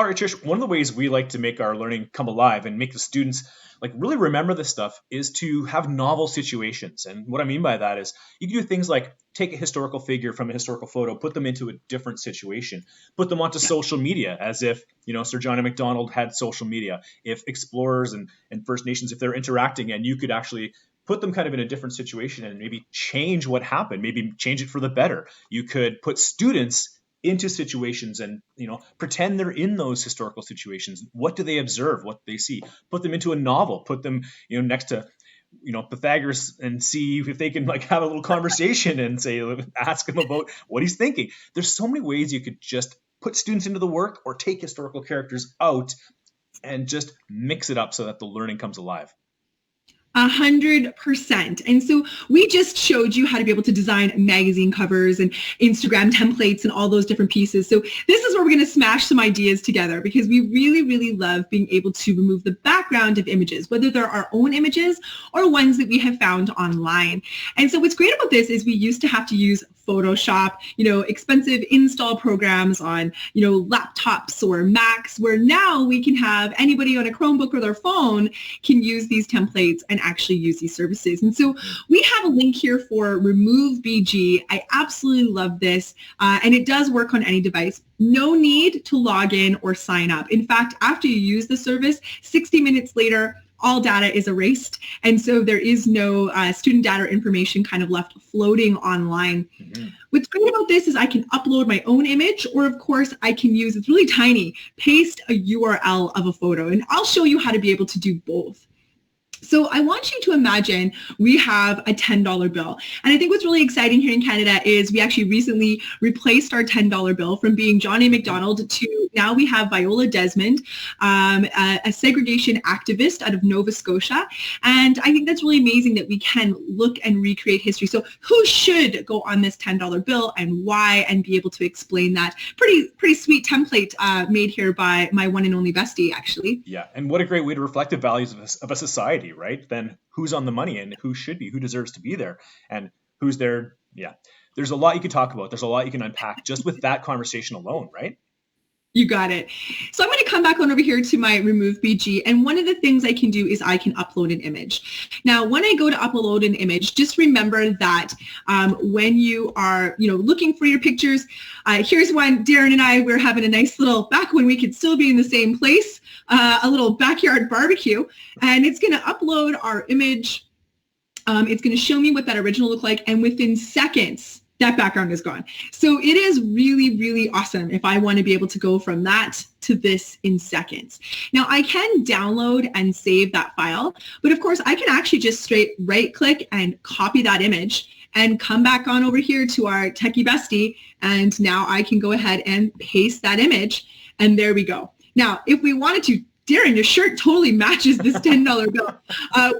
All right, Trish, one of the ways we like to make our learning come alive and make the students like really remember this stuff is to have novel situations. And what I mean by that is you can do things like take a historical figure from a historical photo, put them into a different situation, put them onto social media as if, Sir John A. Macdonald had social media. If explorers and First Nations, if they're interacting, and you could actually put them kind of in a different situation and maybe change what happened, maybe change it for the better. You could put students into situations and pretend they're in those historical situations. What do they observe? What do they see? Put them into a novel. Put them next to Pythagoras and see if they can like have a little conversation and ask him about what he's thinking. There's so many ways you could just put students into the work or take historical characters out and just mix it up so that the learning comes alive. 100%. And so we just showed you how to be able to design magazine covers and Instagram templates and all those different pieces. So this is where we're going to smash some ideas together, because we really, really love being able to remove the background of images, whether they're our own images or ones that we have found online. And so what's great about this is we used to have to use Photoshop, expensive install programs on, laptops or Macs, where now we can have anybody on a Chromebook or their phone can use these templates and actually use these services. And so we have a link here for Remove BG. I absolutely love this. And it does work on any device. No need to log in or sign up. In fact, after you use the service, 60 minutes later, all data is erased. And so there is no student data or information kind of left floating online. Mm-hmm. What's great about this is I can upload my own image, or of course I can use, it's really tiny, paste a URL of a photo. And I'll show you how to be able to do both. So I want you to imagine we have a $10 bill. And I think what's really exciting here in Canada is we actually recently replaced our $10 bill from being John A. Macdonald to now we have Viola Desmond, a segregation activist out of Nova Scotia. And I think that's really amazing that we can look and recreate history. So who should go on this $10 bill and why, and be able to explain that. Pretty sweet template made here by my one and only bestie, actually. Yeah, and what a great way to reflect the values of a society, right? Then who's on the money and who should be, who deserves to be there, and who's there. Yeah, there's a lot you could talk about. There's a lot you can unpack just with that conversation alone, right? You got it. So I'm going to come back on over here to my Remove BG. And one of the things I can do is I can upload an image. Now, when I go to upload an image, just remember that when you are, looking for your pictures, here's one. Darren and I, we're having a nice little, back when we could still be in the same place, a little backyard barbecue. And it's going to upload our image. It's going to show me what that original looked like. And within seconds, that background is gone. So it is really, really awesome if I want to be able to go from that to this in seconds. Now I can download and save that file, but of course I can actually just straight right click and copy that image and come back on over here to our techie bestie. And now I can go ahead and paste that image. And there we go. Now, if we wanted to, Darren, your shirt totally matches this $10 bill.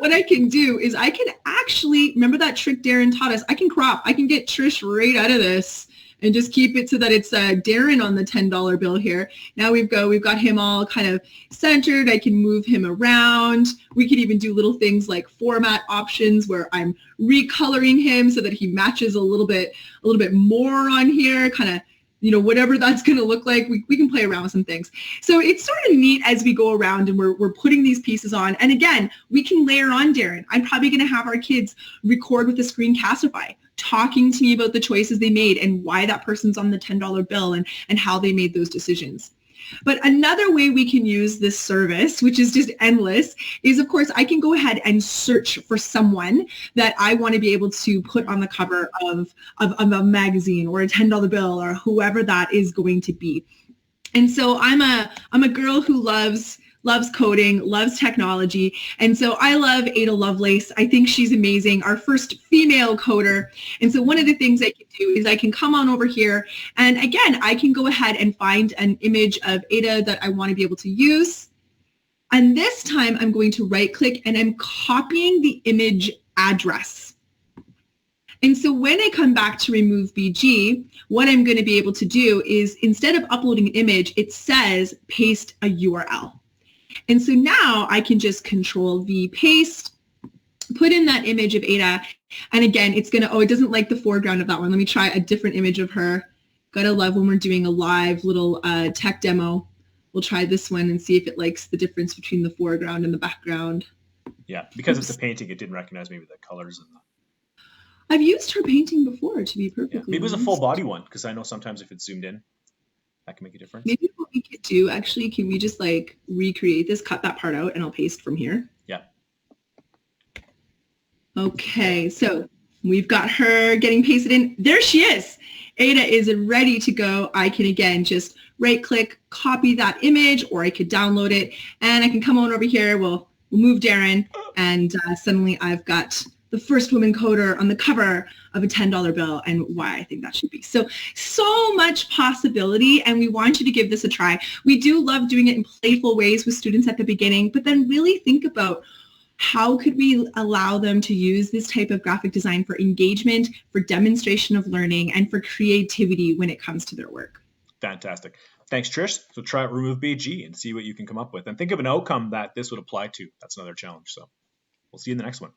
What I can do is I can actually, remember that trick Darren taught us? I can crop. I can get Trish right out of this and just keep it so that it's Darren on the $10 bill here. Now we've got him all kind of centered. I can move him around. We could even do little things like format options where I'm recoloring him so that he matches a little bit more on here, kind of, whatever that's going to look like, we can play around with some things. So it's sort of neat as we go around and we're putting these pieces on. And again, we can layer on Darren. I'm probably going to have our kids record with a Screencastify, talking to me about the choices they made and why that person's on the $10 bill and how they made those decisions. But another way we can use this service, which is just endless, is of course I can go ahead and search for someone that I want to be able to put on the cover of a magazine or a $10 bill or whoever that is going to be. And so I'm a girl who loves coding, loves technology. And so I love Ada Lovelace. I think she's amazing, our first female coder. And so one of the things I can do is I can come on over here. And again, I can go ahead and find an image of Ada that I want to be able to use. And this time I'm going to right click and I'm copying the image address. And so when I come back to Remove BG, what I'm going to be able to do is instead of uploading an image, it says paste a URL. And so now I can just Control V paste, put in that image of Ada. And again, it's going to, it doesn't like the foreground of that one. Let me try a different image of her. Gotta love when we're doing a live little tech demo. we'll try this one and see if it likes the difference between the foreground and the background. Yeah, because it's a painting, it didn't recognize maybe the colors and the. I've used her painting before, to be perfectly Maybe it was a honest. full body one, because I know sometimes if it's zoomed in, that can make a difference. Maybe what we could do, actually, can we just like recreate this, cut that part out, and I'll paste from here? Yeah. Okay, so we've got her getting pasted in. There she is. Ada is ready to go. I can, again, just right click, copy that image, or I could download it, and I can come on over here. We'll move Darren, and suddenly I've got the first woman coder on the cover of a $10 bill, and why I think that should be. So much possibility, and we want you to give this a try. We do love doing it in playful ways with students at the beginning, but then really think about how could we allow them to use this type of graphic design for engagement, for demonstration of learning, and for creativity when it comes to their work. Fantastic. Thanks, Trish. So try out Remove BG and see what you can come up with. And think of an outcome that this would apply to. That's another challenge. So we'll see you in the next one.